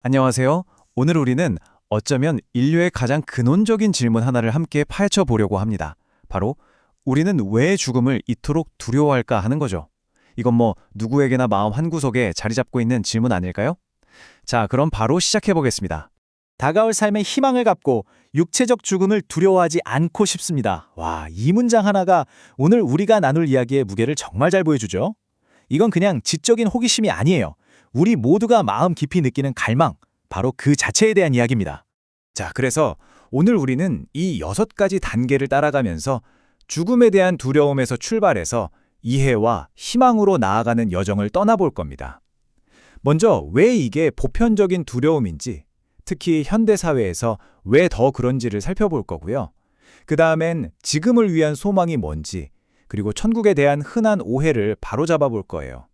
안녕하세요. 오늘 우리는 어쩌면 인류의 가장 근원적인 질문 하나를 함께 파헤쳐 보려고 합니다. 바로 우리는 왜 죽음을 이토록 두려워할까 하는 거죠. 이건 뭐 누구에게나 마음 한구석에 자리 잡고 있는 질문 아닐까요? 자, 그럼 바로 시작해 보겠습니다. 다가올 삶에 희망을 갖고 육체적 죽음을 두려워하지 않고 싶습니다. 와, 이 문장 하나가 오늘 우리가 나눌 이야기의 무게를 정말 잘 보여주죠. 이건 그냥 지적인 호기심이 아니에요. 우리 모두가 마음 깊이 느끼는 갈망, 바로 그 자체에 대한 이야기입니다. 자, 그래서 오늘 우리는 이 6가지 단계를 따라가면서 죽음에 대한 두려움에서 출발해서 이해와 희망으로 나아가는 여정을 떠나볼 겁니다. 먼저 왜 이게 보편적인 두려움인지, 특히 현대사회에서 왜 더 그런지를 살펴볼 거고요. 그 다음엔 지금을 위한 소망이 뭔지, 그리고 천국에 대한 흔한 오해를 바로잡아 볼 거예요.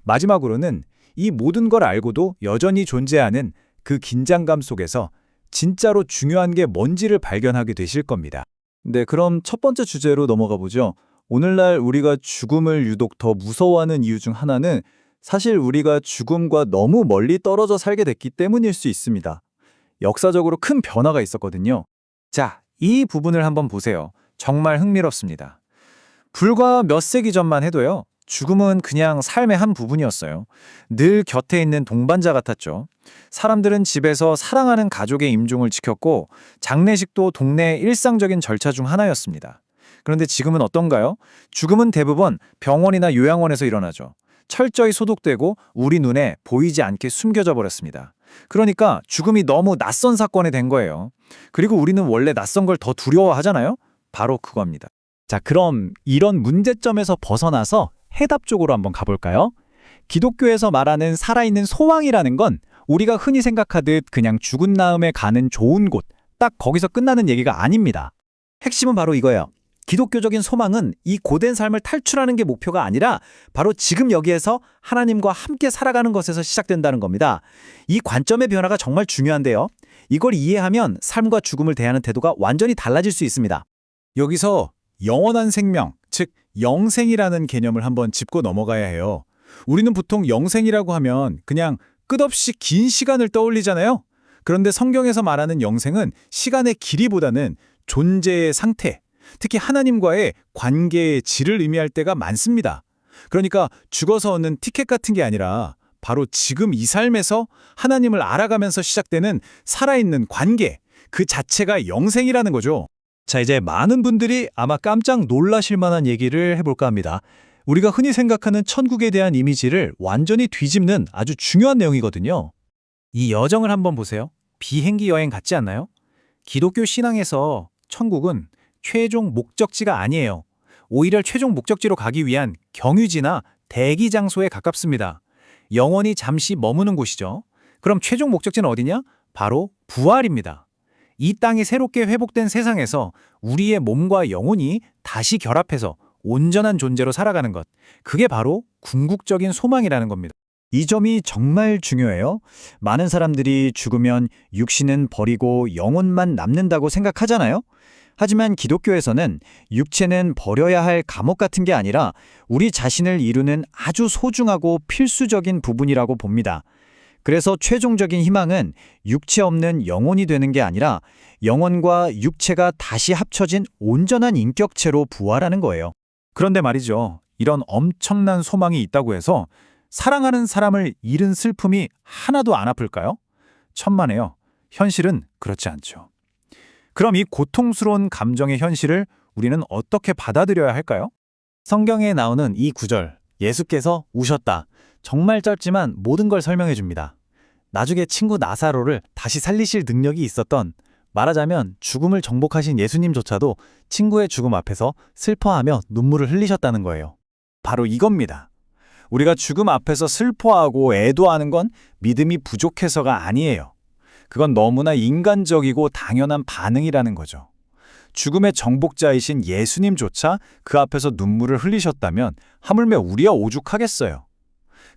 마지막으로는 이 모든 걸 알고도 여전히 존재하는 그 긴장감 속에서 진짜로 중요한 게 뭔지를 발견하게 되실 겁니다. 네, 그럼 첫 번째 주제로 넘어가 보죠. 오늘날 우리가 죽음을 유독 더 무서워하는 이유 중 하나는 사실 우리가 죽음과 너무 멀리 떨어져 살게 됐기 때문일 수 있습니다. 역사적으로 큰 변화가 있었거든요. 자, 이 부분을 한번 보세요. 정말 흥미롭습니다. 불과 몇 세기 전만 해도요, 죽음은 그냥 삶의 한 부분이었어요. 늘 곁에 있는 동반자 같았죠. 사람들은 집에서 사랑하는 가족의 임종을 지켰고, 장례식도 동네의 일상적인 절차 중 하나였습니다. 그런데 지금은 어떤가요? 죽음은 대부분 병원이나 요양원에서 일어나죠. 철저히 소독되고 우리 눈에 보이지 않게 숨겨져 버렸습니다. 그러니까 죽음이 너무 낯선 사건이 된 거예요. 그리고 우리는 원래 낯선 걸 더 두려워하잖아요? 바로 그겁니다. 자, 그럼 이런 문제점에서 벗어나서 해답 쪽으로 한번 가볼까요? 기독교에서 말하는 살아있는 소망이라는 건 우리가 흔히 생각하듯 그냥 죽은 다음에 가는 좋은 곳, 딱 거기서 끝나는 얘기가 아닙니다. 핵심은 바로 이거예요. 기독교적인 소망은 이 고된 삶을 탈출하는 게 목표가 아니라 바로 지금 여기에서 하나님과 함께 살아가는 것에서 시작된다는 겁니다. 이 관점의 변화가 정말 중요한데요. 이걸 이해하면 삶과 죽음을 대하는 태도가 완전히 달라질 수 있습니다. 여기서 영원한 생명, 즉 영생이라는 개념을 한번 짚고 넘어가야 해요. 우리는 보통 영생이라고 하면 그냥 끝없이 긴 시간을 떠올리잖아요. 그런데 성경에서 말하는 영생은 시간의 길이보다는 존재의 상태, 특히 하나님과의 관계의 질을 의미할 때가 많습니다. 그러니까 죽어서 얻는 티켓 같은 게 아니라 바로 지금 이 삶에서 하나님을 알아가면서 시작되는 살아있는 관계, 그 자체가 영생이라는 거죠. 자, 이제 많은 분들이 아마 깜짝 놀라실 만한 얘기를 해볼까 합니다. 우리가 흔히 생각하는 천국에 대한 이미지를 완전히 뒤집는 아주 중요한 내용이거든요. 이 여정을 한번 보세요. 비행기 여행 같지 않나요? 기독교 신앙에서 천국은 최종 목적지가 아니에요. 오히려 최종 목적지로 가기 위한 경유지나 대기 장소에 가깝습니다. 영원히 잠시 머무는 곳이죠. 그럼 최종 목적지는 어디냐? 바로 부활입니다. 이 땅이 새롭게 회복된 세상에서 우리의 몸과 영혼이 다시 결합해서 온전한 존재로 살아가는 것. 그게 바로 궁극적인 소망이라는 겁니다. 이 점이 정말 중요해요. 많은 사람들이 죽으면 육신은 버리고 영혼만 남는다고 생각하잖아요. 하지만 기독교에서는 육체는 버려야 할 감옥 같은 게 아니라 우리 자신을 이루는 아주 소중하고 필수적인 부분이라고 봅니다. 그래서 최종적인 희망은 육체 없는 영혼이 되는 게 아니라 영혼과 육체가 다시 합쳐진 온전한 인격체로 부활하는 거예요. 그런데 말이죠. 이런 엄청난 소망이 있다고 해서 사랑하는 사람을 잃은 슬픔이 하나도 안 아플까요? 천만에요. 현실은 그렇지 않죠. 그럼 이 고통스러운 감정의 현실을 우리는 어떻게 받아들여야 할까요? 성경에 나오는 이 구절, 예수께서 우셨다. 정말 짧지만 모든 걸 설명해 줍니다. 나중에 친구 나사로를 다시 살리실 능력이 있었던, 말하자면 죽음을 정복하신 예수님조차도 친구의 죽음 앞에서 슬퍼하며 눈물을 흘리셨다는 거예요. 바로 이겁니다. 우리가 죽음 앞에서 슬퍼하고 애도하는 건 믿음이 부족해서가 아니에요. 그건 너무나 인간적이고 당연한 반응이라는 거죠. 죽음의 정복자이신 예수님조차 그 앞에서 눈물을 흘리셨다면 하물며 우리야 오죽하겠어요.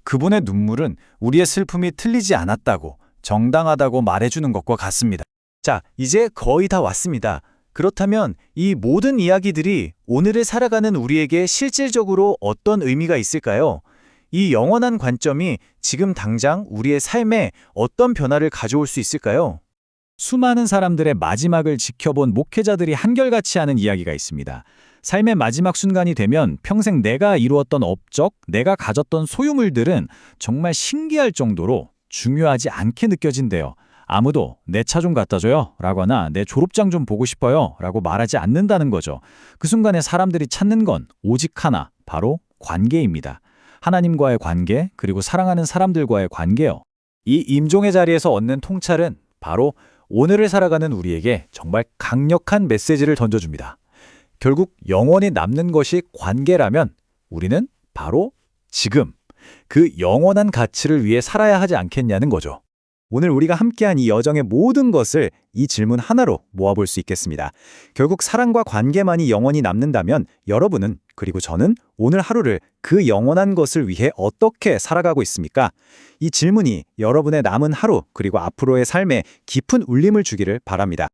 그분의 눈물은 우리의 슬픔이 틀리지 않았다고, 정당하다고 말해주는 것과 같습니다. 자, 이제 거의 다 왔습니다. 그렇다면 이 모든 이야기들이 오늘을 살아가는 우리에게 실질적으로 어떤 의미가 있을까요? 이 영원한 관점이 지금 당장 우리의 삶에 어떤 변화를 가져올 수 있을까요? 수많은 사람들의 마지막을 지켜본 목회자들이 한결같이 하는 이야기가 있습니다. 삶의 마지막 순간이 되면 평생 내가 이루었던 업적, 내가 가졌던 소유물들은 정말 신기할 정도로 중요하지 않게 느껴진대요. 아무도 내 차 좀 갖다 줘요 라거나 내 졸업장 좀 보고 싶어요 라고 말하지 않는다는 거죠. 그 순간에 사람들이 찾는 건 오직 하나, 바로 관계입니다. 하나님과의 관계, 그리고 사랑하는 사람들과의 관계요. 이 임종의 자리에서 얻는 통찰은 바로 오늘을 살아가는 우리에게 정말 강력한 메시지를 던져줍니다. 결국 영원히 남는 것이 관계라면 우리는 바로 지금 그 영원한 가치를 위해 살아야 하지 않겠냐는 거죠. 오늘 우리가 함께한 이 여정의 모든 것을 이 질문 하나로 모아볼 수 있겠습니다. 결국 사랑과 관계만이 영원히 남는다면 여러분은, 그리고 저는 오늘 하루를 그 영원한 것을 위해 어떻게 살아가고 있습니까? 이 질문이 여러분의 남은 하루, 그리고 앞으로의 삶에 깊은 울림을 주기를 바랍니다.